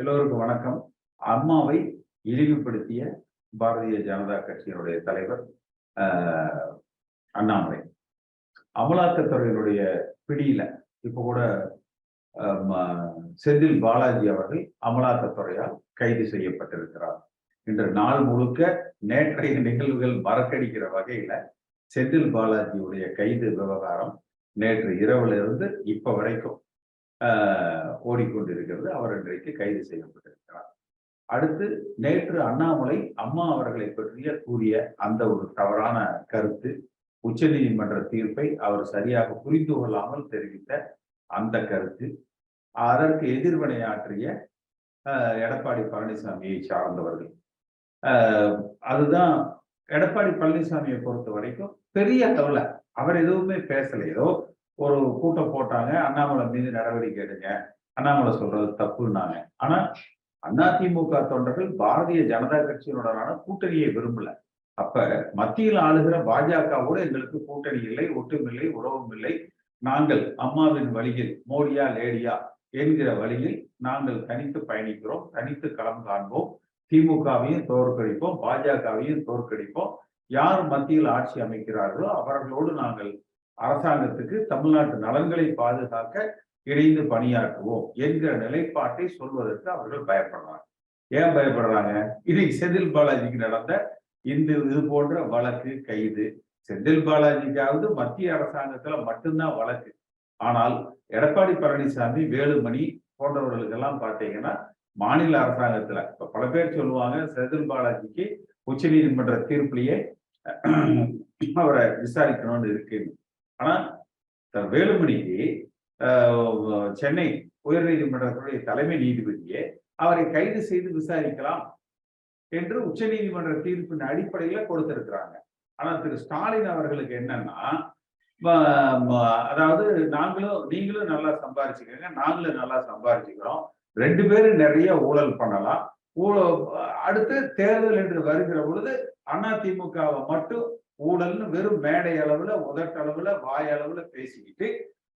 எல்லோருக்கும் வணக்கம். அம்மாவை இழிவுபடுத்திய பாரதிய ஜனதா கட்சியினுடைய தலைவர் அண்ணாமலை அமலாக்கத்துறையினுடைய பிடியில இப்ப கூட செந்தில் பாலாஜி அவர்கள் அமலாக்கத்துறையால் கைது செய்யப்பட்டிருக்கிறார். இன்று நாள் முழுக்க நேற்றைய நிகழ்வுகள் மறக்கடிக்கிற வகையில செந்தில் பாலாஜியுடைய கைது விவகாரம் நேற்று இரவுல இருந்து இப்ப வரைக்கும் ஓடிக்கொண்டிருக்கிறது. அவர் இன்றைக்கு கைது செய்யப்பட்டிருக்கிறார். அடுத்து நேற்று அண்ணாமலை அம்மா அவர்களை பற்றிய கூறிய அந்த ஒரு தவறான கருத்து, உச்ச நீதிமன்ற தீர்ப்பை அவர் சரியாக புரிந்து கொள்ளாமல் தெரிவித்த அந்த கருத்து, அதற்கு எதிர்வினையாற்றிய எடப்பாடி பழனிசாமியை சார்ந்தவர்கள். அதுதான் எடப்பாடி பழனிசாமியை பொறுத்த வரைக்கும் பெரிய அளவுல அவர் எதுவுமே பேசல. ஏதோ ஒரு கூட்டம் போட்டாங்க, அண்ணாமலை மீது நடவடிக்கை எடுங்க, அண்ணாமலை சொல்றது தப்புன்னாங்க. ஆனா அதிமுக தொண்டர்கள் பாரதிய ஜனதா கட்சியினுடனான கூட்டணியை விரும்பல. அப்ப மத்தியில் ஆளுகிற பாஜகவோடு எங்களுக்கு கூட்டணி இல்லை, ஒட்டுமில்லை, உறவும் இல்லை. நாங்கள் அம்மாவின் வழியில் மோடியா லேடியா என்கிற வழியில் நாங்கள் தனித்து பயணிக்கிறோம், தனித்து களம் காண்போம், திமுகவையும் தோற்கடிப்போம், பாஜகவையும் தோற்கடிப்போம். யார் மத்தியில் ஆட்சி அமைக்கிறார்களோ அவர்களோடு நாங்கள் அரசாங்கத்துக்கு தமிழ்நாட்டு நலன்களை பாதுகாக்க இணைந்து பணியாற்றுவோம் என்கிற நிலைப்பாட்டை சொல்வதற்கு அவர்கள் பயப்படுறாங்க. ஏன் பயப்படுறாங்க? இன்னைக்கு செந்தில் பாலாஜிக்கு நடந்த இது போன்ற வழக்கு, கைது. செந்தில் பாலாஜிக்காவது மத்திய அரசாங்கத்துல மட்டும்தான் வழக்கு. ஆனால் எடப்பாடி பழனிசாமி, வேலுமணி போன்றவர்களுக்கெல்லாம் பார்த்தீங்கன்னா மாநில அரசாங்கத்துல இப்ப பல பேர் சொல்லுவாங்க செந்தில் பாலாஜிக்கு உச்ச நீதிமன்ற தீர்ப்பிலேயே அவரை விசாரிக்கணும்னு இருக்குன்னு. ஆனா வேலுமணிக்கு சென்னை உயர்நீதிமன்றத்துடைய தலைமை நீதிபதியே அவரை கைது செய்து விசாரிக்கலாம் என்று உச்ச நீதிமன்ற தீர்ப்பின் அடிப்படையில கொடுத்திருக்கிறாங்க. ஆனா திரு ஸ்டாலின் அவர்களுக்கு என்னன்னா, அதாவது நீங்களும் நல்லா சம்பாரிச்சுக்கோங்க, நாங்களும் நல்லா சம்பாரிச்சுக்கிறோம், ரெண்டு பேரும் நிறைய ஊழல் பண்ணலாம், அடுத்து தேர்தல் என்று வருகிற பொழுது அதிமுகவை மட்டும் ஊழல்னு வெறும் மேடை அளவுல, உதட்டளவுல, வாய் அளவுல பேசிக்கிட்டு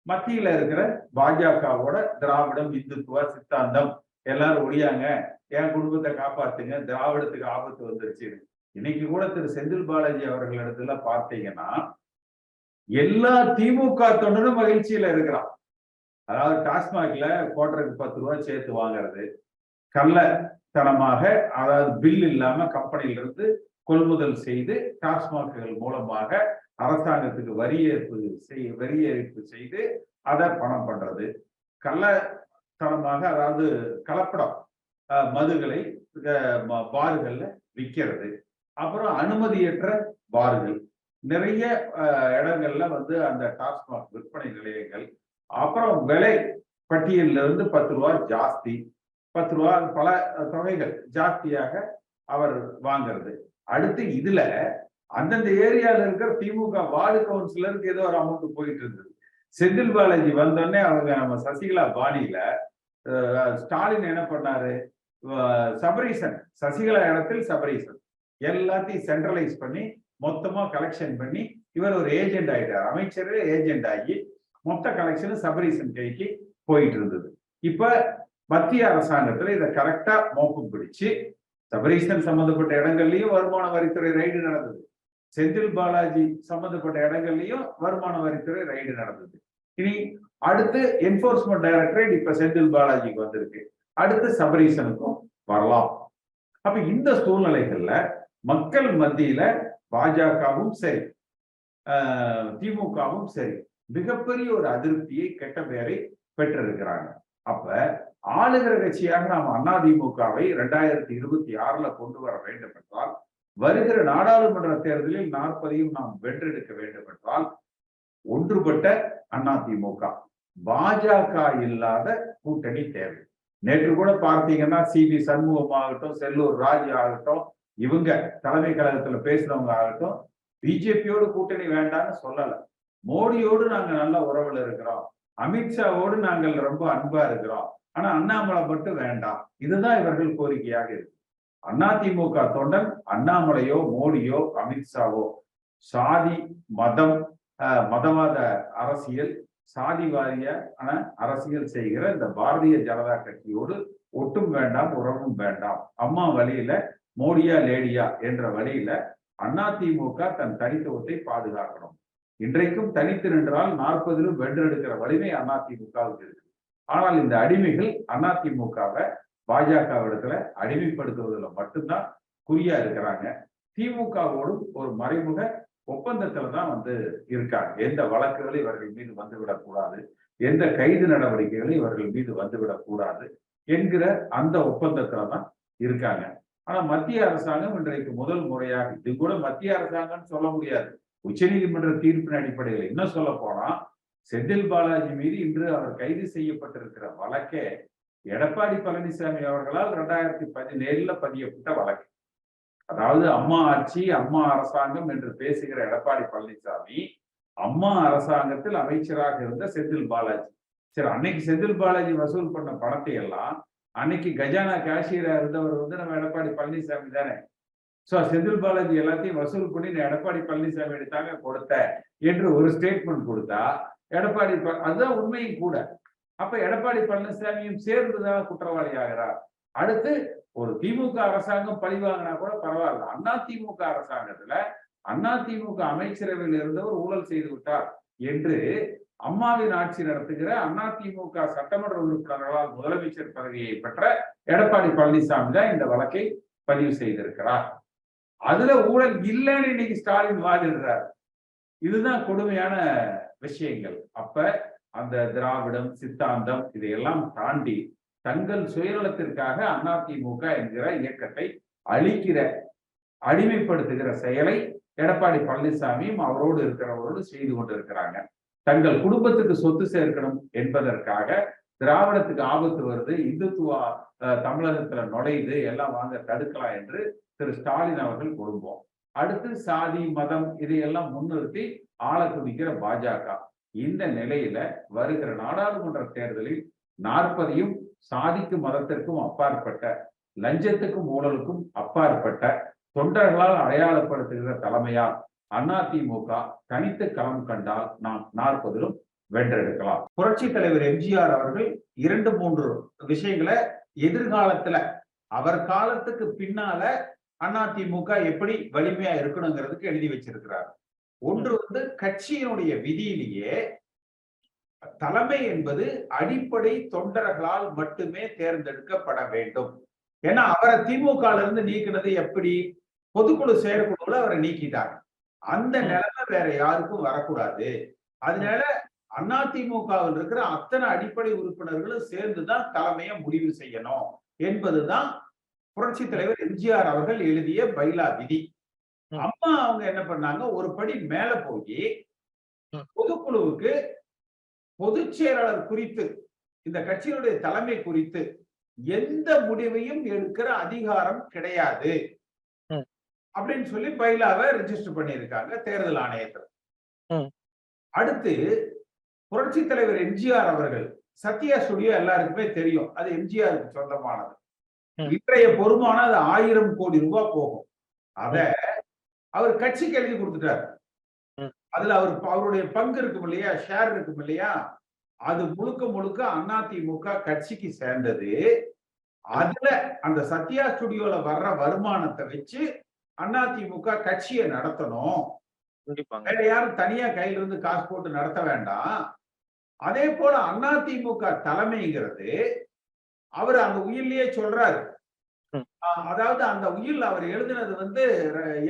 மத்தியில இருக்கிற பாஜகவோட திராவிடம், இந்துத்துவ சித்தாந்தம் எல்லாரும் ஒழியாங்க, என் குடும்பத்தை காப்பாத்துங்க, திராவிடத்துக்கு ஆபத்து வந்துருச்சு. இன்னைக்கு கூட திரு செந்தில் பாலாஜி அவர்களிடத்துல பார்த்தீங்கன்னா எல்லா திமுக தொண்டரும் மகிழ்ச்சியில இருக்கிறான். அதாவது டாஸ்மாக்ல கோட்டருக்கு 10 ரூபாய் சேர்த்து வாங்குறது, கள்ளத்தனமாக, அதாவது பில் இல்லாம கம்பெனியில இருந்து கொள்முதல் செய்து டாஸ்மாக்குகள் மூலமாக அரசாங்கத்துக்கு வரி ஏற்பு செய்து அதை பணம் பண்றது, கள்ளத்தனமாக, அதாவது கலப்படம் மதுகளை பார்கள்ல விற்கிறது, அப்புறம் அனுமதியற்ற பார்கள் நிறைய இடங்கள்ல அந்த டாஸ்மாக் விற்பனை நிலையங்கள், அப்புறம் விலை பட்டியலில் இருந்து 10 ரூபாய் ஜாஸ்தி, 10 ரூபாய் பல தொகைகள் ஜாஸ்தியாக அவர் வாங்கிறது. அடுத்து இதுல அந்தந்த ஏரியால இருக்கிற திமுக வார்டு கவுன்சிலருக்கு ஏதோ ஒரு அமௌண்ட் போயிட்டு இருந்தது. செந்தில் பாலாஜி வந்தோடனே அவங்க நம்ம சசிகலா பாணியில ஸ்டாலின் என்ன பண்ணாரு, சபரீசன், சசிகலா இடத்தில் சபரீசன் எல்லாத்தையும் சென்ட்ரலைஸ் பண்ணி மொத்தமா கலெக்ஷன் பண்ணி இவர் ஒரு ஏஜென்ட் ஆயிட்டார். அமைச்சரே ஏஜென்ட் ஆகி மொத்த கலெக்ஷன் சபரீசன் கைக்கு போயிட்டு இருந்தது. இப்ப மத்திய அரசாங்கத்துல இதை கரெக்டா மோப்பம் பிடிச்சு சபரீசன் சம்பந்தப்பட்ட இடங்கள்லயும் வருமான வரித்துறை ரைடு நடந்தது, செந்தில் பாலாஜி சம்பந்தப்பட்ட இடங்கள்லயும் வருமான வரித்துறை ரைடு நடந்தது. இனி அடுத்து என்போர்ஸ்மெண்ட் டைரக்டரேட் இப்ப செந்தில் பாலாஜிக்கு வந்திருக்கு, அடுத்து சபரீசனுக்கும் வரலாம். அப்ப இந்த சூழ்நிலைகள்ல மக்கள் மத்தியில பாஜகவும் சரி, திமுகவும் சரி, மிகப்பெரிய ஒரு அதிருப்தியை, கெட்ட பெயரை பெற்றிருக்கிறாங்க. அப்ப ஆளுகிற கட்சியாக நாம் அதிமுகவை 2026 கொண்டு வர வேண்டும் என்றால், வருகிற நாடாளுமன்ற தேர்தலில் 40 நாம் வென்றெடுக்க வேண்டும் என்றால் ஒன்றுபட்ட அதிமுக, பாஜக இல்லாத கூட்டணி தேவை. நேற்று கூட பார்த்தீங்கன்னா சிபி சண்முகம் ஆகட்டும், செல்லூர் ராஜ் ஆகட்டும், இவங்க தலைமை கழகத்துல பேசுறவங்க ஆகட்டும், பிஜேபியோடு கூட்டணி வேண்டாம்னு சொல்லல. மோடியோடு நாங்க நல்ல உறவுல இருக்கிறோம், அமித்ஷாவோடு நாங்கள் ரொம்ப அன்பா இருக்கிறோம், ஆனா அண்ணாமலை மட்டும் வேண்டாம், இதுதான் இவர்கள் கோரிக்கையாக இருக்கு. அதிமுக தொண்டன் அண்ணாமலையோ மோடியோ அமித்ஷாவோ சாதி, மதம், மதவாத அரசியல், சாதி வாரியான அரசியல் செய்கிற இந்த பாரதிய ஜனதா கட்சியோடு ஒட்டும் வேண்டாம், உறவும் வேண்டாம், அம்மா வழியில மோடியா லேடியா என்ற வழியில அதிமுக தன் தனித்துவத்தை பாதுகாக்கணும். இன்றைக்கும் தனித்து நின்றால் 40லும் வென்றெடுக்கிற வலிமை அதிமுகவுக்கு இருக்கு. ஆனால் இந்த அடிமைகள் அதிமுகவை பாஜகவிடத்துல அடிமைப்படுத்துவதில் மட்டும்தான் குறியா இருக்கிறாங்க. திமுகவோடும் ஒரு மறைமுக ஒப்பந்தத்துல தான் இருக்காங்க. எந்த வழக்குகளை இவர்கள் மீது வந்துவிடக்கூடாது, எந்த கைது நடவடிக்கைகளை இவர்கள் மீது வந்துவிடக்கூடாது என்கிற அந்த ஒப்பந்தத்துல தான் இருக்காங்க. ஆனா மத்திய அரசாங்கம் இன்றைக்கு முதல் முறையாக, இது கூட மத்திய அரசாங்கம் சொல்ல முடியாது, உச்ச நீதிமன்ற தீர்ப்பின் அடிப்படையில் இன்னும் சொல்ல போனா செந்தில் பாலாஜி மீது இன்று அவர் கைது செய்யப்பட்டிருக்கிற வழக்கே எடப்பாடி பழனிசாமி அவர்களால் 2017 பதியப்பட்ட வழக்கு. அதாவது அம்மா ஆட்சி, அம்மா அரசாங்கம் என்று பேசுகிற எடப்பாடி பழனிசாமி அம்மா அரசாங்கத்தில் அமைச்சராக இருந்த செந்தில் பாலாஜி. சரி, அன்னைக்கு செந்தில் பாலாஜி வசூல் பண்ண பணத்தை எல்லாம் அன்னைக்கு கஜானா கேஷியரா இருந்தவர் நம்ம எடப்பாடி பழனிசாமி தானே. சோ செந்தில் பாலாஜி எல்லாத்தையும் வசூல் பண்ணி நான் எடப்பாடி பழனிசாமி எடுத்தாங்க கொடுத்த என்று ஒரு ஸ்டேட்மெண்ட் கொடுத்தா எடப்பாடி அதுதான் உண்மையும் கூட. அப்ப எடப்பாடி பழனிசாமியும் சேர்ந்துதான் குற்றவாளி ஆகிறார். அடுத்து ஒரு திமுக அரசாங்கம் பழி வாங்கினா கூட பரவாயில்ல, அதிமுக அரசாங்கத்துல அதிமுக அமைச்சரவையில் இருந்தவர் ஊழல் செய்து விட்டார் என்று அம்மாவின் ஆட்சி நடத்துகிற அதிமுக சட்டமன்ற உறுப்பினர்களால் முதலமைச்சர் பதவியை பெற்ற எடப்பாடி பழனிசாமி தான் இந்த வழக்கை பதிவு செய்திருக்கிறார். அதுல ஊழல் இல்லைன்னு இன்னைக்கு ஸ்டாலின் வாதிடுறார். இதுதான் கொடுமையான விஷயங்கள். அப்ப அந்த திராவிடம் சித்தாந்தம் இதையெல்லாம் தாண்டி தங்கள் சுயநலத்திற்காக அதிமுக என்கிற இயக்கத்தை அழிக்கிற, அடிமைப்படுத்துகிற செயலை எடப்பாடி பழனிசாமியும் அவரோடு இருக்கிறவரோடு செய்து கொண்டிருக்கிறாங்க. தங்கள் குடும்பத்துக்கு சொத்து சேர்க்கணும் என்பதற்காக திராவிடத்துக்கு ஆபத்து வருது, இந்துத்துவா தமிழகத்துல நுழையுது, எல்லாம் வாங்க தடுக்கலாம் என்று திரு ஸ்டாலின் அவர்கள் குடும்பம். அடுத்து சாதி மதம் இதையெல்லாம் முன்னிறுத்தி ஆள துடிக்கிற பாஜக. இந்த நிலையில வருகிற நாடாளுமன்ற தேர்தலில் 40யும் சாதிக்கும் மதத்திற்கும் அப்பாற்பட்ட, லஞ்சத்துக்கும் ஊழலுக்கும் அப்பாற்பட்ட தொண்டர்களால் அடையாளப்படுத்துகிற தலைமையால் அதிமுக தனித்து களம் கண்டால் நாம் 40லும் வென்றெடுக்கலாம். புரட்சி தலைவர் எம்ஜிஆர் அவர்கள் 2-3 விஷயங்களை எதிர்காலத்துல அவர் காலத்துக்கு பின்னால அதிமுக எப்படி வலிமையா இருக்கணுங்கிறதுக்கு எழுதி வச்சிருக்கிறார். ஒன்று கட்சியினுடைய விதியிலேயே தலைமை என்பது அடிப்படை தொண்டர்களால் மட்டுமே தேர்ந்தெடுக்கப்பட வேண்டும். ஏன்னா அவரை திமுக இருந்து நீக்கினது எப்படி? பொதுக்குழு செயற்குழுல அவரை நீக்கிட்டாங்க. அந்த நிலைமை வேற யாருக்கும் வரக்கூடாது. அதனால அதிமுகவில் இருக்கிற அத்தனை அடிப்படை உறுப்பினர்களும் சேர்ந்துதான் தலைமையை முடிவு செய்யணும் என்பதுதான் புரட்சி தலைவர் எம்ஜிஆர் அவர்கள் எழுதிய பைலா விதி. அம்மா அவங்க என்ன பண்ணாங்க, ஒரு படி மேல போய் பொதுக்குழுவுக்கு பொதுச் செயலாளர் குறித்து, இந்த கட்சியினுடைய தலைமை குறித்து எந்த முடிவையும் எடுக்கிற அதிகாரம் கிடையாது அப்படின்னு சொல்லி பைலாவை ரெஜிஸ்டர் பண்ணியிருக்காங்க தேர்தல் ஆணையத்தில். அடுத்து புரட்சி தலைவர் எம்ஜிஆர் அவர்கள் சத்யா ஸ்டுடியோ எல்லாருக்குமே தெரியும், அது எம்ஜிஆருக்கு சொந்தமானது. இன்றைய பொறுமான அது 1000 கோடி ரூபாய் போகும். அத அவர் கட்சிக்கு எழுதி கொடுத்துட்டார். அதுல அவருடைய பங்கு இருக்கும் இல்லையா, ஷேர் இருக்கும் இல்லையா, அது முழுக்க முழுக்க அதிமுக கட்சிக்கு சேர்ந்தது. அதுல அந்த சத்யா ஸ்டுடியோல வர்ற வருமானத்தை வச்சு அதிமுக கட்சியை நடத்தணும். வேற யாரும் தனியா கையில இருந்து காசு போட்டு நடத்த வேண்டாம். அதே போல அதிமுக தலைமைங்கிறது அவர் அந்த உயிரிலேயே சொல்றாரு. அதாவது அந்த உயில் அவர் எழுதினது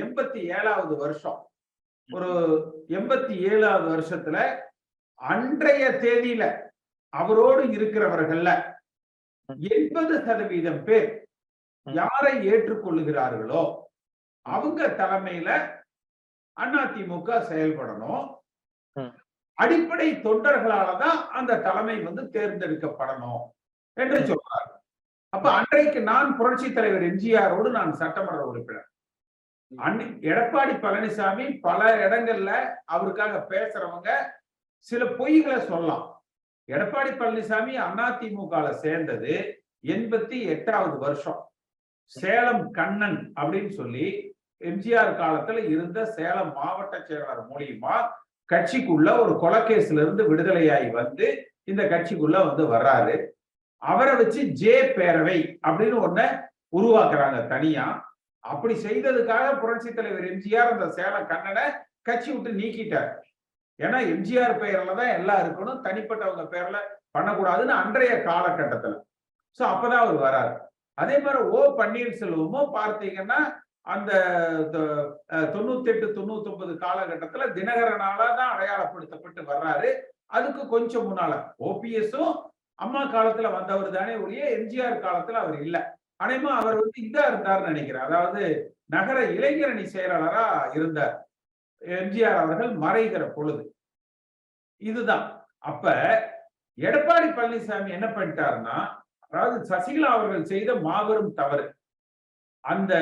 87வது வருஷம். ஒரு 87வது வருஷத்துல அன்றைய தேதியில அவரோடு இருக்கிறவர்கள்ல 80% பேர் யாரை ஏற்றுக்கொள்ளுகிறார்களோ அவங்க தலைமையில அதிமுக செயல்படணும். அடிப்படை தொண்டர்களாலதான் அந்த தலைமை தேர்ந்தெடுக்கப்படணும் என்று சொல்றாரு. அப்ப அன்றைக்கு நான் புரட்சி தலைவர் எம்ஜிஆரோடு நான் சட்டமன்ற உறுப்பினர். எடப்பாடி பழனிசாமி பல இடங்கள்ல அவருக்காக பேசுறவங்க சில பொய்களை சொல்லலாம். எடப்பாடி பழனிசாமி அதிமுக சேர்ந்தது 88வது வருஷம். சேலம் கண்ணன் அப்படின்னு சொல்லி எம்ஜிஆர் காலத்துல இருந்த சேலம் மாவட்ட செயலாளர் மூலியமா கட்சிக்குள்ள ஒரு கொலைகேஸ்ல இருந்து விடுதலையாகி இந்த கட்சிக்குள்ள வர்றாரு. அவரை வச்சு ஜே பேரவை அப்படின்னு ஒண்ண உருவாக்குறாங்க தனியா. அப்படி செய்ததுக்காக புரட்சி தலைவர் எம்ஜிஆர் அந்த சேலம் கண்ணனை கட்சி விட்டு நீக்கிட்டார். ஏன்னா எம்ஜிஆர் பெயர்ல தான் எல்லாம் இருக்கணும், தனிப்பட்டவங்க பேர்ல பண்ணக்கூடாதுன்னு அன்றைய காலகட்டத்துல. சோ அப்பதான் அவர் வராரு. அதே மாதிரி ஓ பன்னீர்செல்வமும் பார்த்தீங்கன்னா அந்த 98 99 காலகட்டத்துல தினகரனால தான் அடையாளப்படுத்தப்பட்டு வர்றாரு. அதுக்கு கொஞ்சம் முன்னால ஓபிஎஸும் அம்மா காலத்துல வந்தவர் தானே ஒழிய எம்ஜிஆர் காலத்துல அவர் இல்ல. அனைமா அவர் இதா இருந்தார்னு நினைக்கிறேன். அதாவது நகர இளைஞரணி செயலாளரா இருந்தார் எம்ஜிஆர் அவர்கள் மறைகிற பொழுது. இதுதான். அப்ப எடப்பாடி பழனிசாமி என்ன பண்ணிட்டாருன்னா, அதாவது சசிகலா அவர்கள் செய்த மாபெரும் தவறு. அந்த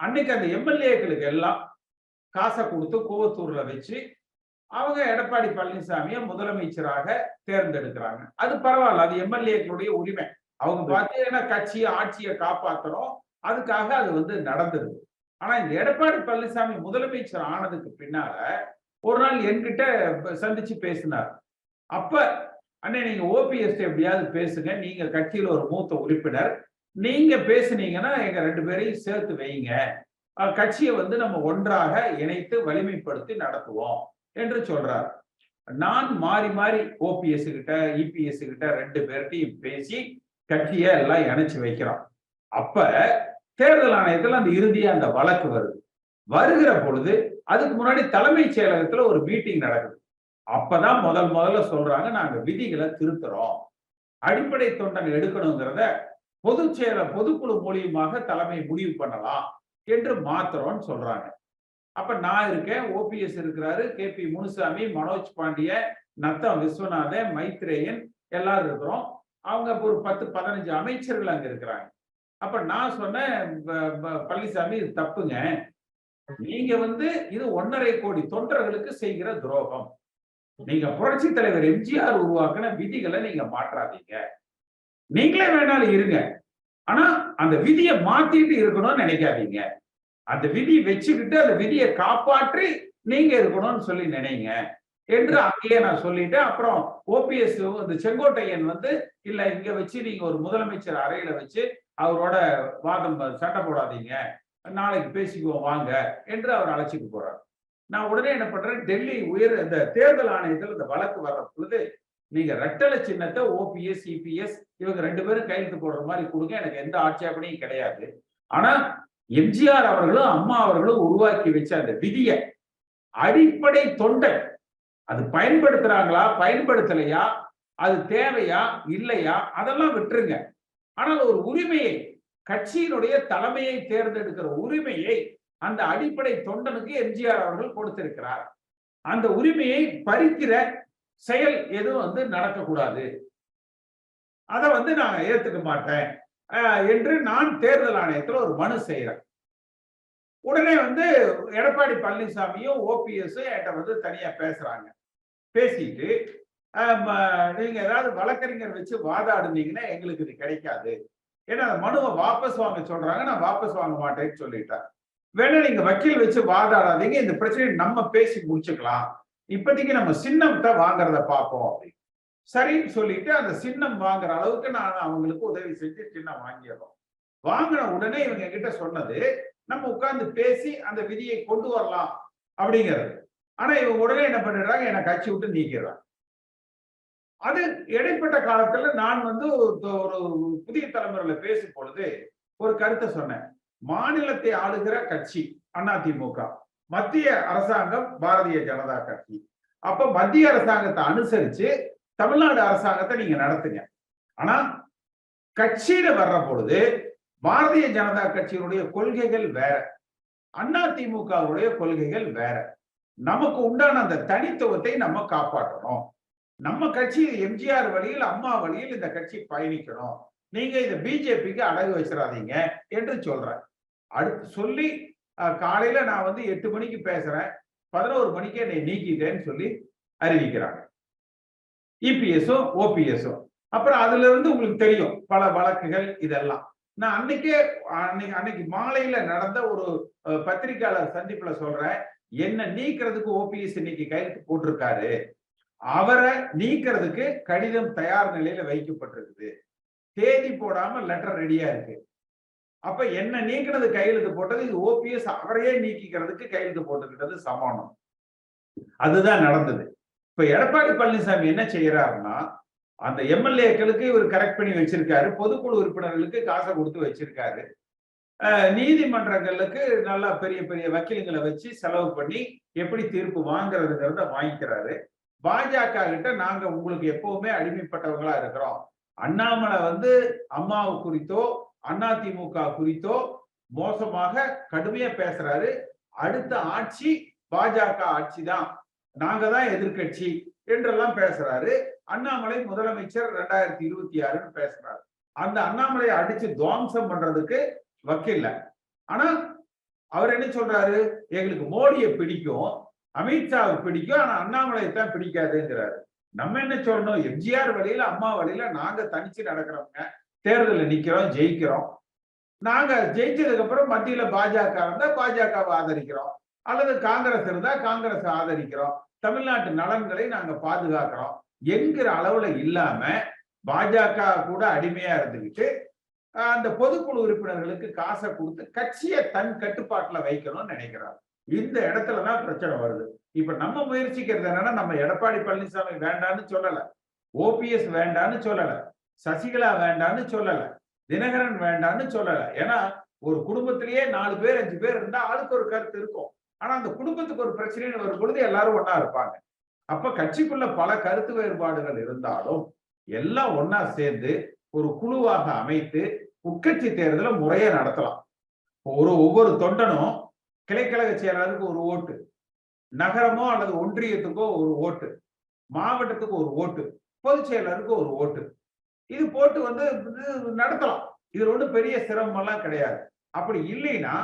அன்னைக்கு அந்த எம்எல்ஏக்களுக்கு எல்லாம் காசை கொடுத்து கூவத்தூர்ல வச்சு அவங்க எடப்பாடி பழனிசாமியை முதலமைச்சராக தேர்ந்தெடுக்கிறாங்க. அது பரவாயில்ல, அது எம்எல்ஏக்களுடைய உரிமை. அவங்க பார்த்தீங்கன்னா கட்சியை ஆட்சியை காப்பாற்றணும், அதுக்காக அது நடந்துருது. ஆனா இந்த எடப்பாடி பழனிசாமி முதலமைச்சர் ஆனதுக்கு பின்னால ஒரு நாள் என்கிட்ட சந்திச்சு பேசினார். அப்ப அண்ணே நீங்க ஓபிஎஸ் எப்படியாவது பேசுங்க, நீங்க கட்சியில ஒரு மூத்த உறுப்பினர், நீங்க பேசுனீங்கன்னா எங்க 2 பேரையும் சேர்த்து வைங்க, கட்சியை நம்ம ஒன்றாக இணைத்து வலிமைப்படுத்தி நடத்துவோம் என்று சொல்றார். நான் மாறி மாறி ஓபிஎஸ் கிட்ட இபிஎஸ் கிட்ட 2 பேர்ட்டையும் பேசி கட்சியை எல்லாம் இணைச்சு வைக்கிறோம். அப்ப தேர்தல் ஆணையத்துல அந்த இறுதியா அந்த வழக்கு வருகிற பொழுது அதுக்கு முன்னாடி தலைமைச் செயலகத்துல ஒரு மீட்டிங் நடக்குது. அப்பதான் முதல்ல சொல்றாங்க, நாங்க விதிகளை திருத்துறோம், அடிப்படை தொண்டன் எடுக்கணுங்கிறத பொதுக்குழு மூலியமாக தலைமை முடிவு பண்ணலாம் என்று மாத்திரம்னு சொல்றாங்க. அப்ப நான் இருக்கேன், ஓபிஎஸ் இருக்கிறாரு, கேபி முனுசாமி, மனோஜ் பாண்டிய, நத்தம் விஸ்வநாதன், மைத்ரேயன் எல்லாரும் இருக்கிறோம். அவங்க ஒரு 10-15 அமைச்சர்கள் அங்க இருக்கிறாங்க. அப்ப நான் சொன்னேன், பழனிசாமி இது தப்புங்க, நீங்க இது 1.5 கோடி தொண்டர்களுக்கு செய்கிற துரோகம். நீங்க புரட்சி தலைவர் எம்ஜிஆர் உருவாக்கின விதிகளை நீங்க மாற்றாதீங்க. நீங்களே வேணாலும் இருங்க, ஆனா அந்த விதியை மாத்திட்டு இருக்கணும்னு நினைக்காதீங்க. அந்த விதி வச்சுக்கிட்டு அந்த விதியை காப்பாற்றி நீங்க இருக்கணும்னு சொல்லி நினைங்க என்று அங்கேயே நான் சொல்லிட்டேன். அப்புறம் ஓபிஎஸ் செங்கோட்டையன் இல்ல இங்க வச்சு நீங்க ஒரு முதலமைச்சர் அறையில வச்சு அவரோட வாதம் சண்டை போடாதீங்க, நாளைக்கு பேசிக்குவோம் வாங்க என்று அவர் அழைச்சிட்டு போறார். நான் உடனே என்ன பண்றேன், டெல்லி இந்த தேர்தல் ஆணையத்தில் இந்த வழக்கு வர்ற பொழுது நீங்க ரெட்டலை சின்னத்தை ஓபிஎஸ் இபிஎஸ் இவங்க 2 பேரும் கையெழுத்து போடுற மாதிரி கொடுங்க, எனக்கு எந்த ஆட்சேபனையும் கிடையாது. ஆனா எம்ஜிஆர் அவர்களும் அம்மா அவர்களும் உருவாக்கி வச்ச அந்த விதியை அடிப்படை தொண்டை அது பயன்படுத்துறாங்களா பயன்படுத்தலையா, அது தேவையா இல்லையா அதெல்லாம் விட்டுருங்க. ஆனால் ஒரு உரிமையை, கட்சியினுடைய தலைமையை தேர்ந்தெடுக்கிற உரிமையை அந்த அடிப்படை தொண்டனுக்கு எம்ஜிஆர் அவர்கள் கொடுத்திருக்கிறார். அந்த உரிமையை பறிக்கிற செயல் எதுவும் நடக்கக்கூடாது, அதை நான் ஏத்துக்க மாட்டேன் என்று நான் தேர்தல் ஆணையத்தில் ஒரு மனு செய்யறேன். உடனே எடப்பாடி பழனிசாமியும் ஓபிஎஸ் என்கிட்ட தனியா பேசுறாங்க. பேசிட்டு நீங்க ஏதாவது வழக்கறிஞர் வச்சு வாதாடுனீங்கன்னா எங்களுக்கு இது கிடைக்காது, ஏன்னா அந்த மனுவை வாபஸ் வாங்க சொல்றாங்க, நான் வாபஸ் வாங்க மாட்டேன்னு சொல்லிட்டேன். வேணா நீங்க வக்கீல் வச்சு வாதாடாதீங்க, இந்த பிரச்சனையை நம்ம பேசி முடிச்சுக்கலாம், இப்போதைக்கு நம்ம சின்னத்தை வாங்குறத பார்ப்போம் அப்படின்னு. சரின்னு சொல்லிட்டு அந்த சின்னம் வாங்குற அளவுக்கு நான் அவங்களுக்கு உதவி செஞ்சு சின்னம் வாங்கிடுறோம். வாங்கின உடனே இவங்க கிட்ட சொன்னது, நம்ம உட்கார்ந்து பேசி அந்த விதியை கொண்டு வரலாம் அப்படிங்கிறது. ஆனா இவங்க உடனே என்ன பண்ணிடுறாங்க, என்னை கட்சி விட்டு நீக்கிறாங்க. அது இடைப்பட்ட காலத்துல நான் ஒரு புதிய தலைமுறையில பேசும் பொழுது ஒரு கருத்தை சொன்னேன். மாநிலத்தை ஆளுகிற கட்சி அதிமுக, மத்திய அரசாங்கம் பாரதிய ஜனதா கட்சி. அப்ப மத்திய அரசாங்கத்தை அனுசரிச்சு தமிழ்நாடு அரசாங்கத்தை நீங்க நடத்துங்க. ஆனா கட்சியில வர்ற பொழுது பாரதிய ஜனதா கட்சியினுடைய கொள்கைகள் வேற, அதிமுகவுடைய கொள்கைகள் வேற. நமக்கு உண்டான அந்த தனித்துவத்தை நம்ம காப்பாற்றணும். நம்ம கட்சி எம்ஜிஆர் வழியில் அம்மா வழியில் இந்த கட்சி பயணிக்கணும், நீங்க இந்த பிஜேபிக்கு அடகு வச்சிடாதீங்க என்று சொல்றேன். அடுத்து சொல்லி காலையில நான் 8 மணிக்கு பேசுறேன், 11 மணிக்கு என்னை நீக்கிட்டேன்னு சொல்லி அறிவிக்கிறாங்க இபிஎஸும் ஓபிஎஸும். அப்புறம் அதுல இருந்து உங்களுக்கு தெரியும் பல வழக்குகள் இதெல்லாம். நான் அன்னைக்கு மாலையில நடந்த ஒரு பத்திரிகையாளர் சந்திப்புல சொல்றேன், என்ன நீக்கிறதுக்கு ஓபிஎஸ் இன்னைக்கு கையெழுத்து போட்டிருக்காரு, அவரை நீக்கிறதுக்கு கடிதம் தயார் நிலையில வைக்கப்பட்டிருக்குது, தேதி போடாம லெட்டர் ரெடியா இருக்கு. அப்ப என்ன நீக்கினது கையெழுத்து போட்டது, இது ஓபிஎஸ் அவரையே நீக்கிக்கிறதுக்கு கையெழுத்து போட்டுக்கிட்டது சமானம். அதுதான் நடந்தது. இப்ப எடப்பாடி பழனிசாமி என்ன செய்யறாருன்னா, அந்த எம்எல்ஏக்களுக்கு இவர் கரெக்ட் பண்ணி வச்சிருக்காரு, பொதுக்குழு உறுப்பினர்களுக்கு காசை கொடுத்து வச்சிருக்காரு, நீதிமன்றங்களுக்கு நல்லா பெரிய பெரிய வக்கீல்களை வச்சு செலவு பண்ணி எப்படி தீர்ப்பு வாங்குறதுங்கிறத வாங்கிக்கிறாரு. பாஜக கிட்ட நாங்க உங்களுக்கு எப்பவுமே அடிமைப்பட்டவங்களா இருக்கிறோம். அண்ணாமலை அம்மாவு குறித்தோ அதிமுக குறித்தோ மோசமாக கடுமையா பேசுறாரு. அடுத்த ஆட்சி பாஜக ஆட்சி தான், நாங்க தான் எதிர்கட்சி என்றெல்லாம் பேசுறாரு. அண்ணாமலை முதலமைச்சர் 2026 பேசுறாரு. அந்த அண்ணாமலையை அடிச்சு துவம்சம் பண்றதுக்கு வக்கீல்ல. ஆனா அவர் என்ன சொல்றாரு, எங்களுக்கு மோடியை பிடிக்கும், அமித்ஷாவை பிடிக்கும், ஆனா அண்ணாமலை தான் பிடிக்காதுங்கிறாரு. நம்ம என்ன சொல்லணும், எம்ஜிஆர் வழியில அம்மா வழியில நாங்க தனிச்சு நடக்கிறவங்க, தேர்தலில் நிக்கிறோம், ஜெயிக்கிறோம். நாங்க ஜெயிச்சதுக்கு அப்புறம் மத்தியில பாஜக இருந்தா பாஜகவை ஆதரிக்கிறோம், அல்லது காங்கிரஸ் இருந்தா காங்கிரஸ் ஆதரிக்கிறோம், தமிழ்நாட்டு நலன்களை நாங்க பாதுகாக்கிறோம் என்கிற அளவுல இல்லாம பாஜக கூட அடிமையா இருந்துகிட்டு அந்த பொதுக்குழு உறுப்பினர்களுக்கு காசை கொடுத்து கட்சியை தன் கட்டுப்பாட்டுல வைக்கணும்னு நினைக்கிறார். இந்த இடத்துலதான் பிரச்சனை வருது. இப்ப நம்ம முயற்சிக்கிறது என்னன்னா, நம்ம எடப்பாடி பழனிசாமி வேண்டான்னு சொல்லல, ஓபிஎஸ் வேண்டான்னு சொல்லல, சசிகலா வேண்டான்னு சொல்லல, தினகரன் வேண்டான்னு சொல்லல. ஏன்னா ஒரு குடும்பத்திலேயே 4 பேர் 5 பேர் இருந்தா ஆளுக்கு ஒரு கருத்து இருக்கும். ஆனா அந்த குடும்பத்துக்கு ஒரு பிரச்சனைன்னு வரும் பொழுது எல்லாரும் ஒன்னா இருப்பாங்க. அப்ப கட்சிக்குள்ள பல கருத்து வேறுபாடுகள் இருந்தாலும் எல்லாம் ஒன்னா சேர்ந்து ஒரு குழுவாக அமைத்து உட்கட்சி தேர்தலை முறையை நடத்தலாம். ஒவ்வொரு தொண்டனும் கிளைக்கழக செயலாளருக்கு ஒரு ஓட்டு, நகரமோ அல்லது ஒன்றியத்துக்கோ ஒரு ஓட்டு, மாவட்டத்துக்கு ஒரு ஓட்டு, பொதுச் செயலாளருக்கு ஒரு ஓட்டு, இது போட்டு நடத்தலாம். இதுல ஒன்றும் பெரிய சிரமம் எல்லாம் கிடையாது. அப்படி இல்லைன்னா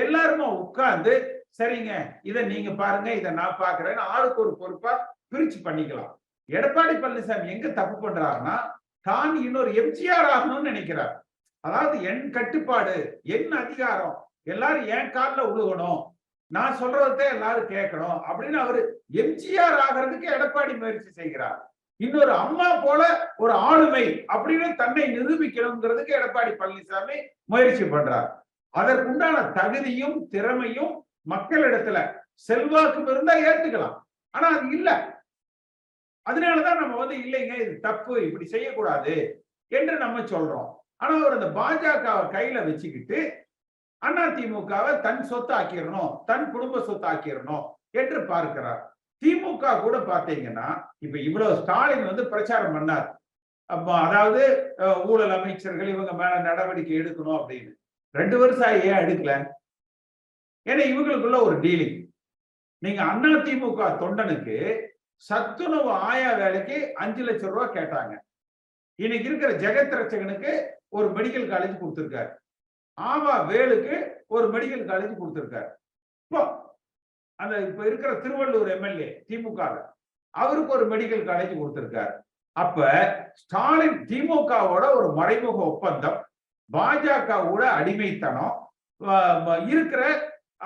எல்லாருமே உட்கார்ந்து சரிங்க, இதை நீங்க பாருங்க, இதை நான் பாக்குறேன்னு ஆளுக்கு ஒரு பொறுப்பா பிரிச்சு பண்ணிக்கலாம். எடப்பாடி பழனிசாமி எங்க தப்பு பண்றாருன்னா, தான் இன்னொரு எம்ஜிஆர் ஆகணும்னு நினைக்கிறார். அதாவது என் கட்டுப்பாடு, என் அதிகாரம், எல்லாரும் என் காலில் உழுகணும், நான் சொல்றதை எல்லாரும் கேட்கணும் அப்படின்னு அவரு எம்ஜிஆர் ஆகிறதுக்கு எடப்பாடி முயற்சி செய்கிறார். இன்னொரு அம்மா போல ஒரு ஆளுமை அப்படின்னு தன்னை நிரூபிக்கணுங்கிறதுக்கு எடப்பாடி பழனிசாமி முயற்சி பண்றார். அதற்குண்டான தகுதியும் திறமையும் மக்களிடத்துல செல்வாக்கும் இருந்தா ஏத்துக்கலாம். ஆனா அது இல்ல. அதனாலதான் நம்ம இல்லைங்க, இது தப்பு, இப்படி செய்யக்கூடாது என்று நம்ம சொல்றோம். ஆனா அவர் அந்த பாஜக கையில வச்சுக்கிட்டு அதிமுகவை தன் சொத்து ஆக்கிடணும், தன் குடும்ப சொத்து ஆக்கிடணும் என்று பார்க்கிறார். திமுக கூட பாத்தீங்கன்னா இப்ப இவ்வளவு ஸ்டாலின் பிரச்சாரம் பண்ணார், அதாவது ஊழல் அமைச்சர்கள் இவங்க மேல நடவடிக்கை எடுக்கணும் அப்படின்னு. 2 வருஷம் ஏன் எடுக்கல? ஏன்னா இவங்களுக்குள்ள ஒரு டீலிங். நீங்க அதிமுக தொண்டனுக்கு சத்துணவு ஆயா வேலைக்கு 5 லட்சம் ரூபாய் கேட்டாங்க. இன்னைக்கு இருக்கிற ஜெகத் ரட்சகனுக்கு ஒரு மெடிக்கல் காலேஜ் கொடுத்திருக்காரு, ஆவா வேலுக்கு ஒரு மெடிக்கல் காலேஜ் கொடுத்திருக்காரு. இப்போ அந்த இப்ப இருக்கிற திருவள்ளூர் எம்எல்ஏ திமுக அவருக்கு ஒரு மெடிக்கல் காலேஜ் கொடுத்திருக்காரு. அப்ப ஸ்டாலின் திமுகவோட ஒரு மறைமுக ஒப்பந்தம், பாஜகவோட அடிமைத்தனம், இருக்கிற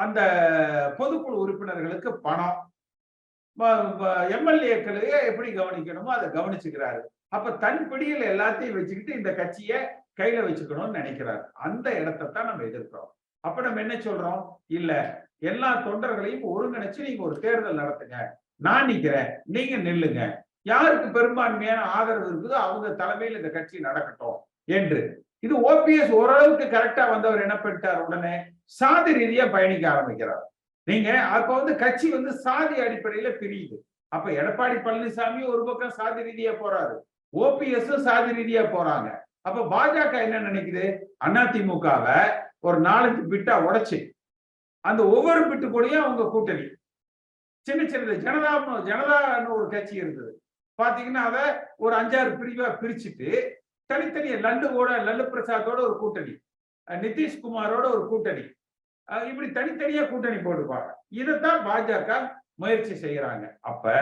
அந்த பொதுக்குழு உறுப்பினர்களுக்கு பணம், எம்எல்ஏக்களுக்கு எப்படி கவனிக்கணுமோ அதை கவனிச்சுக்கிறாரு. அப்ப தன் பிடியில் எல்லாத்தையும் வச்சுக்கிட்டு இந்த கட்சியை கையில வச்சுக்கணும்னு நினைக்கிறார். அந்த இடத்தை தான் நம்ம எதிர்க்கிறோம். அப்ப நம்ம என்ன சொல்றோம், இல்ல எல்லா தொண்டர்களையும் ஒருங்கிணைச்சு நீங்க ஒரு தேர்தல் நடத்துங்க, நான் நிக்கிறேன், நீங்க நில்லுங்க, யாருக்கு பெரும்பான்மையான ஆதரவு இருக்குதோ அவங்க தலைமையில் இந்த கட்சி நடக்கட்டும் என்று. இது ஓபிஎஸ் ஓரளவுக்கு கரெக்டா வந்தவர் என்ன பண்ணிட்டார், உடனே சாதி ரீதியா பயணிக்க ஆரம்பிக்கிறார். நீங்க அப்ப கட்சி சாதி அடிப்படையில பிரியுது. அப்ப எடப்பாடி பழனிசாமி ஒரு பக்கம் சாதி ரீதியா போறாரு, ஓபிஎஸ் சாதி ரீதியா போறாங்க. அப்ப பாஜக என்ன நினைக்குது, அதிமுகவை ஒரு 4 பிட்டா உடைச்சு அந்த ஒவ்வொரு பிட்டு கூடயும் அவங்க கூட்டணி சின்ன சின்னது ஜனதான்னு ஒரு கட்சி இருந்தது பாத்தீங்கன்னா, அதை ஒரு 5-6 பிரிவா பிரிச்சுட்டு தனித்தனிய லல்லு பிரசாத்தோட ஒரு கூட்டணி, நிதிஷ்குமாரோட ஒரு கூட்டணி, இப்படி தனித்தனியா கூட்டணி போட்டுப்பாங்க. இதைத்தான் பாஜக முயற்சி செய்யறாங்க. அப்ப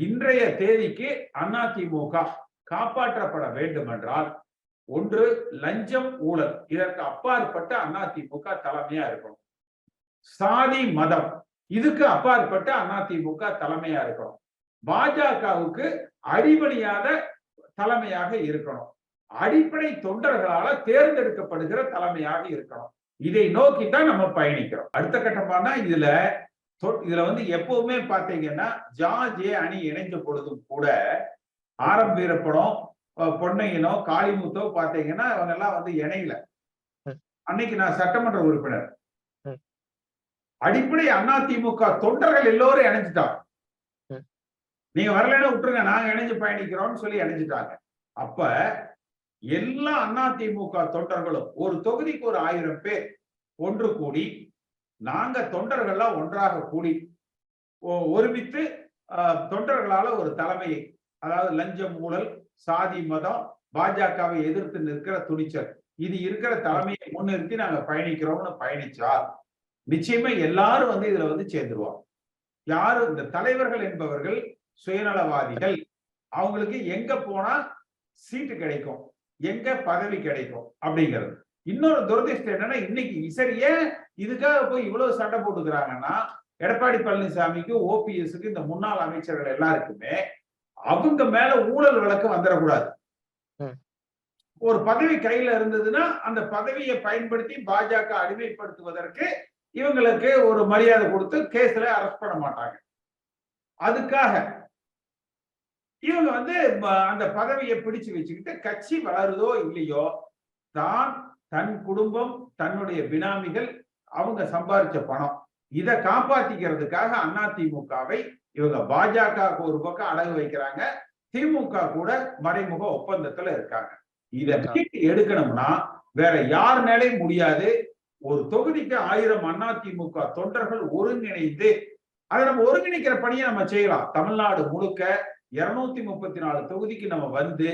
இன்றைய தேதிக்கு அதிமுக காப்பாற்றப்பட வேண்டும் என்றால், ஒன்று லஞ்சம் ஊழல், இதற்கு அப்பாற்பட்ட அதிமுக தலைமையா இருக்கணும். சாதி மதம் இதுக்கு அப்பாற்பட்ட அதிமுக தலைமையா இருக்கணும். பாஜகவுக்கு அடிபணியாத தலைமையாக இருக்கணும். அடிப்படை தொண்டர்களால தேர்ந்தெடுக்கப்படுகிற தலைமையாக இருக்கணும். இதை நோக்கித்தான் நம்ம பயணிக்கிறோம். அடுத்த கட்டமான இதுல வந்து எப்பவுமே பாத்தீங்கன்னா ஜார்ஜ் அணி இணைஞ்ச பொழுதும் கூட ஆரம் வீரப்படம், பொன்னையனோ, காளிமுத்தோ பாத்தீங்கன்னா அவங்க எல்லாம் வந்து இணையில. அன்னைக்கு நான் சட்டமன்ற உறுப்பினர். அடிப்படை அதிமுக தொண்டர்கள் எல்லோரும் இணைஞ்சிட்டாங்க. நீங்க வரலன்னா விட்டுருங்க, நாங்க இணைஞ்சு பயணிக்கிறோம்னு சொல்லி இணைஞ்சிட்டாங்க. அப்ப எல்லா அதிமுக தொண்டர்களும் ஒரு தொகுதிக்கு ஒரு 1000 பேர் ஒன்று கூடி, நாங்க தொண்டர்கள்லாம் ஒன்றாக கூடி ஒருமித்து தொண்டர்களால ஒரு தலைமையை, அதாவது லஞ்சம், ஊழல், சாதி, மதம், பாஜகவை எதிர்த்து நிற்கிற துணிச்சல், இது இருக்கிற தலைமையை முன்னிறுத்தி நாங்க பயணிக்கிறோம்னு பயணிச்சா நிச்சயமா எல்லாரும் வந்து இதுல வந்து சேர்ந்துருவாங்க. யாரும் இந்த தலைவர்கள் என்பவர்கள் சுயநலவாதிகள். அவங்களுக்கு எங்க போனா சீட்டு கிடைக்கும், எங்க பதவி கிடைக்கும் அப்படிங்கிறது. இன்னொரு துரதிஷ்டம் என்னன்னா, இன்னைக்கு சரி ஏன் இதுக்காக போய் இவ்வளவு சண்டை போட்டுக்கிறாங்கன்னா, எடப்பாடி பழனிசாமிக்கு, ஓபிஎஸ்க்கு, இந்த முன்னாள் அமைச்சர்கள் எல்லாருக்குமே அவங்க மேல ஊழல் வழக்கு வந்துடக்கூடாது. ஒரு பதவி கையில இருந்ததுன்னா அந்த பதவியை பயன்படுத்தி பாஜக அடிமைப்படுத்துவதற்கு இவங்களுக்கு ஒரு மரியாதை கொடுத்து கேஸ்ல அரெஸ்ட் பண்ண மாட்டாங்க. அதுக்காக இவங்க வந்து அந்த பதவியை பிடிச்சு வச்சுக்கிட்டு கட்சி வளருதோ இல்லையோ, தான், தன் குடும்பம், தன்னுடைய பினாமிகள், அவங்க சம்பாதிச்ச பணம், இதை காப்பாத்திக்கிறதுக்காக அதிமுகவை இவங்க பாஜக ஒரு பக்கம் அடகு வைக்கிறாங்க, திமுக கூட மறைமுக ஒப்பந்தத்துல இருக்காங்க. இதை மீட்டு எடுக்கணும்னா வேற யார் மேலேயும் முடியாது. ஒரு தொகுதிக்கு 1000 அதிமுக தொண்டர்கள் ஒருங்கிணைந்து அதை நம்ம ஒருங்கிணைக்கிற பணியை நம்ம செய்யலாம். தமிழ்நாடு முழுக்க 234 தொகுதிக்கு நம்ம வந்து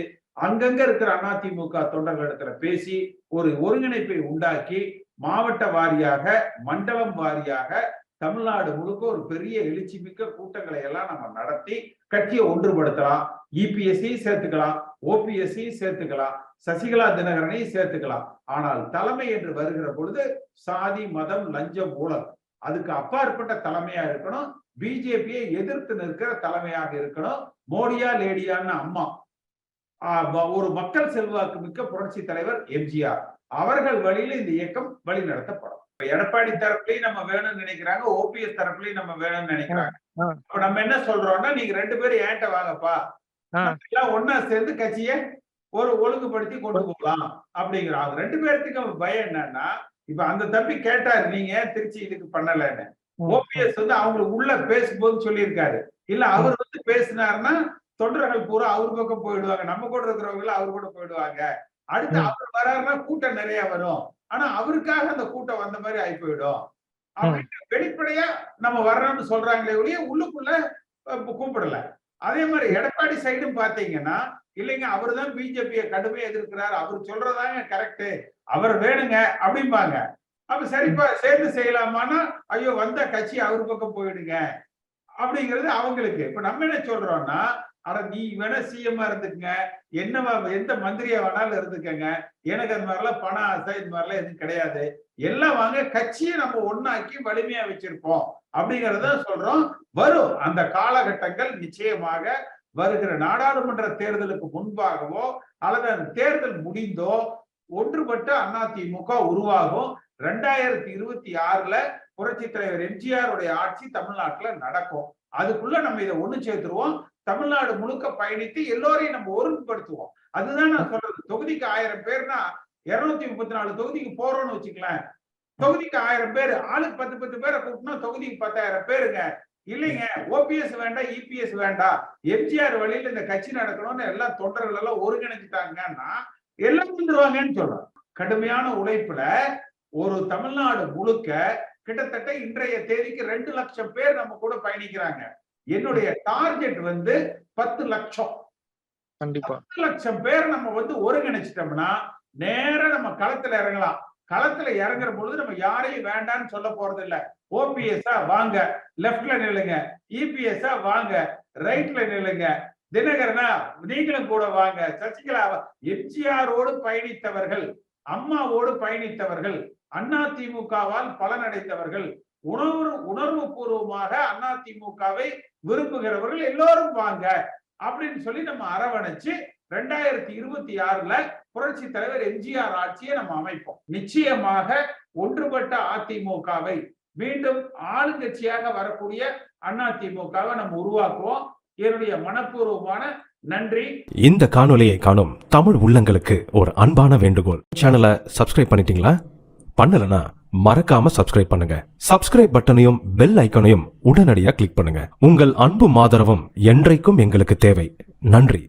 அங்கங்க இருக்கிற அதிமுக தொண்டர்களிடத்துல பேசி ஒரு ஒருங்கிணைப்பை உண்டாக்கி மாவட்ட வாரியாக, மண்டலம் வாரியாக தமிழ்நாடு முழுக்க ஒரு பெரிய எழுச்சி மிக்க கூட்டங்களை எல்லாம் நம்ம நடத்தி கட்சியை ஒன்றுபடுத்தலாம். இபிஎஸ்சியும் சேர்த்துக்கலாம், ஓபிஎஸ்சியும் சேர்த்துக்கலாம், சசிகலா தினகரனையும் சேர்த்துக்கலாம். ஆனால் தலைமை என்று வருகிற பொழுது சாதி, மதம், லஞ்சம், ஊழல் அதுக்கு அப்பாற்பட்ட தலைமையா இருக்கணும். பிஜேபியை எதிர்த்து நிற்கிற தலைமையாக இருக்கணும். மோடியா லேடியான்னு அம்மா, ஒரு மக்கள் செல்வாக்கு மிக்க புரட்சி தலைவர் எம்ஜிஆர் அவர்கள் வழியில இந்த இயக்கம் வழி நடத்தப்படும். எடப்பாடி தரப்புலையும் நம்ம வேணும்னு நினைக்கிறாங்க, ஓபிஎஸ் தரப்புலையும் நம்ம வேணும்னு நினைக்கிறாங்க. அப்ப நம்ம என்ன சொல்றோம்னா, நீங்க 2 பேரும் ஏன்ட்ட வாங்கப்பா, எல்லாம் ஒன்னா சேர்ந்து கட்சியை ஒரு ஒழுங்குபடுத்தி கொண்டு போகலாம் அப்படிங்கிறாங்க. 2 பேர்த்துக்கு பயம் என்னன்னா, இப்ப அந்த தம்பி கேட்டாரு, நீங்க திருச்சி இதுக்கு பண்ணலன்னு. ஓபிஎஸ் வந்து அவங்களுக்கு உள்ள பேசும்போது சொல்லியிருக்காரு, இல்ல அவர் வந்து பேசினாருன்னா தொண்டர்கள் பூரா அவர் பக்கம் போயிடுவாங்க, நம்ம கூட இருக்கிறவங்க அவர் கூட போயிடுவாங்க, அடுத்து அவர் வராருன்னா கூட்டம் நிறைய வரும், ஆனா அவருக்காக அந்த கூட்டம் வந்த மாதிரி ஆகி போயிடும் அப்படின்னு வெளிப்படையா நம்ம வர்றோம்னு சொல்றாங்களே ஒழிய உள்ளுக்குள்ள கூப்பிடல. அதே மாதிரி எடப்பாடி சைடும் பாத்தீங்கன்னா, இல்லைங்க அவரு தான் பிஜேபியை கடுமையா எதிர்க்கிறார், அவர் சொல்றதாங்க கரெக்ட், அவர் வேணுங்க அப்படிம்பாங்க. அப்ப சரிப்பா சேர்ந்து செய்யலாமான்னா, ஐயோ வந்த கட்சி அவர் பக்கம் போயிடுங்க அப்படிங்கிறது அவங்களுக்கு. இப்ப நம்ம என்ன சொல்றோம்னா, ஆனா நீ வேணா சிஎம்மா இருந்துக்குங்க, என்னவா எந்த மந்திரியா வேணாலும் இருந்துக்கங்க, எனக்கு அந்த மாதிரிலாம் பண ஆசை இந்த மாதிரிலாம் எதுவும் கிடையாது, எல்லாம் வாங்க கட்சியை நம்ம ஒன்னாக்கி வலிமையா வச்சிருப்போம் அப்படிங்கறத சொல்றோம். வரும் அந்த காலகட்டங்கள் நிச்சயமாக வருகிற நாடாளுமன்ற தேர்தலுக்கு முன்பாகவோ அல்லது அந்த தேர்தல் முடிந்தோ ஒன்றுபட்ட அதிமுக உருவாகும். 2026ல புரட்சி தலைவர் எம்ஜிஆர் உடைய ஆட்சி தமிழ்நாட்டுல நடக்கும். அதுக்குள்ள நம்ம இதை ஒண்ணு சேர்த்துருவோம். தமிழ்நாடு முழுக்க பயணித்து எல்லோரையும் நம்ம ஒருங்குபடுத்துவோம். அதுதான் நான் சொல்றது. தொகுதிக்கு 1000 பேர்னா 234 தொகுதிக்கு போறோம்னு வச்சுக்கலாம். தொகுதிக்கு 1000 பேர், ஆளுக்கு 10 பேரை கூட்டினா தொகுதிக்கு 10,000 பேருங்க. இல்லைங்க ஓபிஎஸ் வேண்டாம், இபிஎஸ் வேண்டாம், எம்ஜிஆர் வழியில இந்த கட்சி நடக்கணும்னு எல்லாம் தொண்டர்கள் எல்லாம் ஒருங்கிணைஞ்சிட்டாங்கன்னா எல்லாம் வந்துருவாங்கன்னு சொல்றோம். கடுமையான உழைப்புல ஒரு தமிழ்நாடு முழுக்க கிட்டத்தட்ட இன்றைய தேதிக்கு 2 லட்சம் பேர் நம்ம கூட பயணிக்கிறாங்க. என்னுடைய டார்கெட் வந்து 10 லட்சம். கண்டிப்பா 10 லட்சம் பேர் நம்ம வந்து ஒருங்கிணைச்சிட்டோம்னா நேரா நம்ம களத்துல இறங்கலாம். களத்துல இறங்குற பொழுது நம்ம யாரையும் வேண்டாம்னு சொல்ல போறது இல்ல. ஓபிஎஸ்ஆ வாங்க லெப்ட்ல நில்லுங்க, இபிஎஸ்ஆ வாங்க ரைட்ல நில்லுங்க, தினகரனா நீங்களும் கூட வாங்க, சசிகலா, எம்ஜிஆரோடு பயணித்தவர்கள், அம்மாவோடு பயணித்தவர்கள், அதிமுகவால் பலனடைந்தவர்கள், உணர்வு பூர்வமாக அதிமுகவை விரும்புகிறவர்கள் எல்லோரும் வாங்க அப்படின்னு சொல்லி நம்ம அரவணைச்சு 2026ல புரட்சி தலைவர் எம்ஜிஆர் ஆட்சியை நம்ம அமைப்போம். நிச்சயமாக ஒன்றுபட்ட அதிமுகவை மீண்டும் ஆளுங்கட்சியாக வரக்கூடிய அதிமுகவை நம்ம உருவாக்குவோம். என்னுடைய மனப்பூர்வமான நன்றி. இந்த காணொலியை காணும் தமிழ் உள்ளங்களுக்கு ஒரு அன்பான வேண்டுகோள். சேனலை சப்ஸ்கிரைப் பண்ணிட்டீங்களா? பண்ணலனா மறக்காம சப்ஸ்கிரைப் பண்ணுங்க. சப்ஸ்கிரைப் பட்டனையும் பெல் ஐக்கனையும் உடனடியாக கிளிக் பண்ணுங்க. உங்கள் அன்பும் ஆதரவும் என்றைக்கும் எங்களுக்கு தேவை. நன்றி.